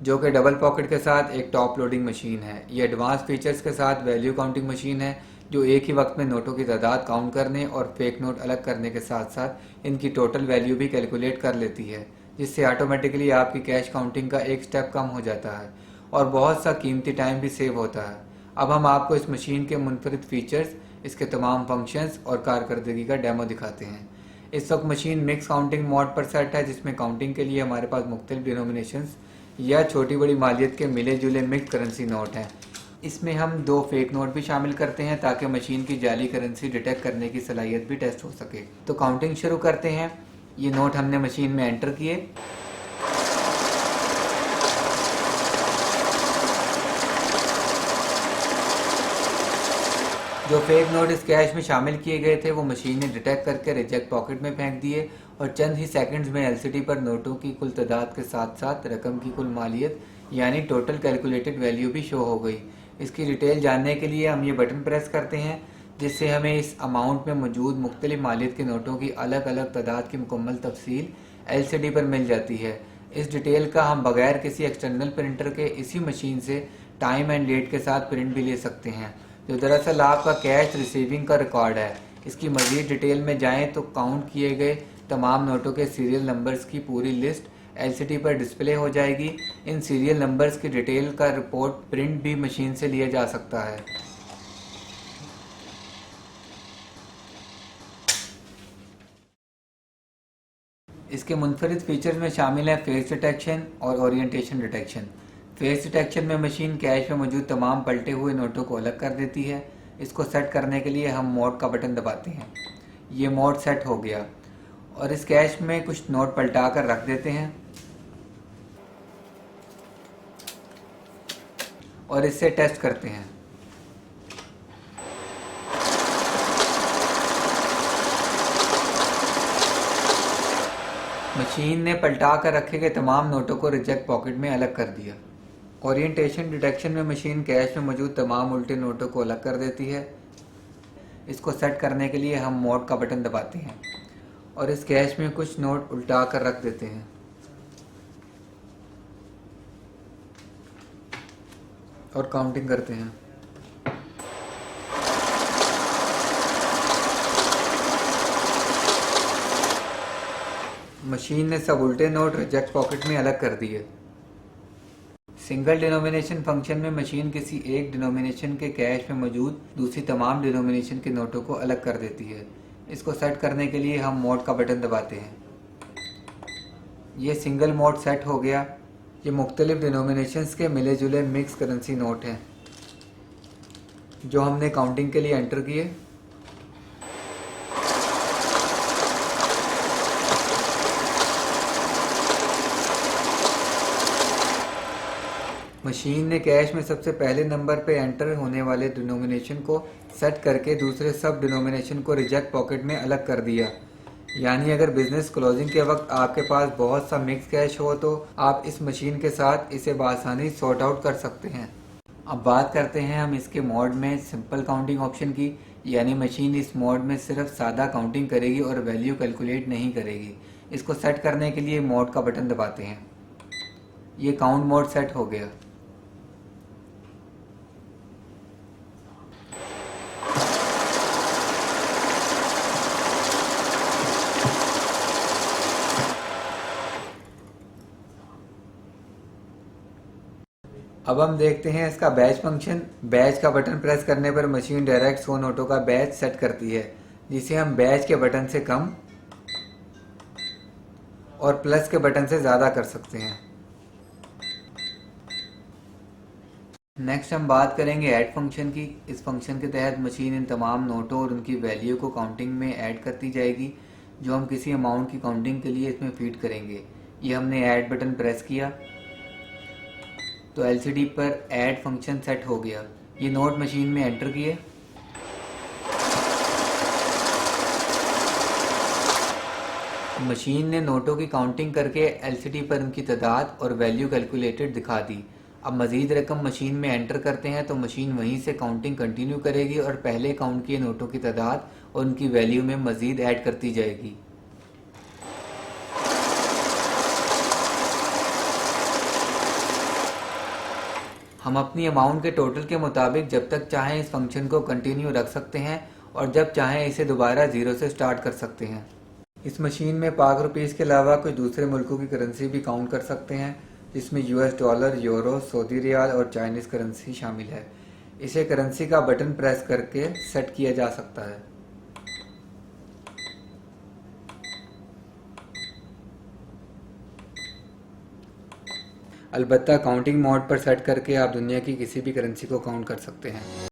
जो कि double pocket के साथ एक टॉप लोडिंग मशीन है। ये एडवांस फीचर्स के साथ वैल्यू काउंटिंग मशीन है जो एक ही वक्त में नोटों की तादाद काउंट करने और फेक नोट अलग करने के साथ साथ इनकी टोटल वैल्यू भी कैलकुलेट कर लेती है, जिससे ऑटोमेटिकली आपकी कैश काउंटिंग का एक स्टेप कम हो जाता है और बहुत सा कीमती टाइम भी सेव होता है। अब हम आपको इस मशीन के मुनफरिद फीचर्स, इसके तमाम फंक्शंस और कारकर्दगी का डेमो दिखाते हैं। इस वक्त मशीन मिक्स काउंटिंग मोड पर सेट है, जिसमें काउंटिंग के लिए हमारे पास मुख्तलिफ डिनोमिनेशंस या छोटी बड़ी मालियत के मिले जुले मिक्स करेंसी नोट हैं। इसमें हम 2 फेक नोट भी शामिल करते हैं ताकि मशीन की जाली करेंसी डिटेक्ट करने की सलाहियत भी टेस्ट हो सके। तो काउंटिंग शुरू करते हैं। ये नोट हमने मशीन में एंटर किए। जो फेक नोट इस कैश में शामिल किए गए थे वो मशीन ने डिटेक्ट करके रिजेक्ट पॉकेट में फेंक दिए और चंद ही सेकंड्स में एलसीडी पर नोटों की कुल तादाद के साथ साथ रकम की कुल मालियत यानी टोटल कैलकुलेटेड वैल्यू भी शो हो गई। इसकी डिटेल जानने के लिए हम ये बटन प्रेस करते हैं, जिससे हमें इस अमाउंट में मौजूद मुख्तलिफ मालियत के नोटों की अलग अलग तादाद की मुकम्मल तफसील एलसीडी पर मिल जाती है। इस डिटेल का हम बगैर किसी एक्सटर्नल प्रिंटर के इसी मशीन से टाइम एंड डेट के साथ प्रिंट भी ले सकते हैं, जो दरअसल आपका कैश रिसीविंग का रिकॉर्ड है। इसकी मज़ीद डिटेल में जाएं तो काउंट किए गए तमाम नोटों के सीरियल नंबर्स की पूरी लिस्ट एलसीडी पर डिस्प्ले हो जाएगी। इन सीरियल नंबर्स की डिटेल का रिपोर्ट प्रिंट भी मशीन से लिया जा सकता है। इसके मुनफरिद फीचर्स में शामिल है फेस डिटेक्शन और ओरिएंटेशन डिटेक्शन। फेस डिटेक्शन में मशीन कैश में मौजूद तमाम पलटे हुए नोटों को अलग कर देती है। इसको सेट करने के लिए हम मोड का बटन दबाते हैं। ये मोड सेट हो गया और इस कैश में कुछ नोट पलटा कर रख देते हैं और इससे टेस्ट करते हैं। मशीन ने पलटा कर रखे गए तमाम नोटों को रिजेक्ट पॉकेट में अलग कर दिया। ओरिएंटेशन डिटेक्शन में मशीन कैश में मौजूद तमाम उल्टे नोटों को अलग कर देती है। इसको सेट करने के लिए हम मोड का बटन दबाते हैं और इस कैश में कुछ नोट उल्टा कर रख देते हैं और काउंटिंग करते हैं। मशीन ने सब उल्टे नोट रिजेक्ट पॉकेट में अलग कर दिए। सिंगल डिनोमिनेशन फंक्शन में मशीन किसी एक डिनोमिनेशन के कैश में मौजूद दूसरी तमाम डिनोमिनेशन के नोटों को अलग कर देती है। इसको सेट करने के लिए हम मोड का बटन दबाते हैं। ये सिंगल मोड सेट हो गया। ये मुख्तलिफ डिनोमिनेशंस के मिले जुले मिक्स करेंसी नोट हैं जो हमने काउंटिंग के लिए एंटर किए। मशीन ने कैश में सबसे पहले नंबर पे एंटर होने वाले डिनोमिनेशन को सेट करके दूसरे सब डिनोमिनेशन को रिजेक्ट पॉकेट में अलग कर दिया। यानी अगर बिजनेस क्लोजिंग के वक्त आपके पास बहुत सा मिक्स कैश हो तो आप इस मशीन के साथ इसे बआसानी सॉर्ट आउट कर सकते हैं। अब बात करते हैं हम इसके मोड में सिंपल काउंटिंग ऑप्शन की। यानी मशीन इस मोड में सिर्फ सादा काउंटिंग करेगी और वैल्यू कैलकुलेट नहीं करेगी। इसको सेट करने के लिए मोड का बटन दबाते हैं। ये काउंट मोड सेट हो गया। अब हम देखते हैं इसका बैच फंक्शन। बैच का बटन प्रेस करने पर मशीन डायरेक्ट 100 नोटों का बैच सेट करती है, जिसे हम बैच के बटन से कम और प्लस के बटन से ज़्यादा कर सकते हैं। नेक्स्ट हम बात करेंगे ऐड फंक्शन की। इस फंक्शन के तहत मशीन इन तमाम नोटों और उनकी वैल्यू को काउंटिंग में ऐड करती जाएगी, जो हम किसी अमाउंट की काउंटिंग के लिए इसमें फीड करेंगे। ये हमने ऐड बटन प्रेस किया तो एलसीडी पर ऐड फंक्शन सेट हो गया। ये नोट मशीन में एंटर किए। मशीन ने नोटों की काउंटिंग करके एलसीडी पर उनकी तादाद और वैल्यू कैलकुलेटेड दिखा दी। अब मज़ीद रकम मशीन में एंटर करते हैं तो मशीन वहीं से काउंटिंग कंटिन्यू करेगी और पहले काउंट किए नोटों की तादाद और उनकी वैल्यू में मज़ीद ऐड करती जाएगी। हम अपनी अमाउंट के टोटल के मुताबिक जब तक चाहें इस फंक्शन को कंटिन्यू रख सकते हैं और जब चाहें इसे दोबारा ज़ीरो से स्टार्ट कर सकते हैं। इस मशीन में पाक रुपीज़ के अलावा कुछ दूसरे मुल्कों की करेंसी भी काउंट कर सकते हैं, जिसमें US dollar, euro, Saudi riyal और चाइनीज़ करेंसी शामिल है। इसे करेंसी का बटन प्रेस करके सेट किया जा सकता है। अलबत्ता काउंटिंग मोड पर सेट करके आप दुनिया की किसी भी करेंसी को काउंट कर सकते हैं।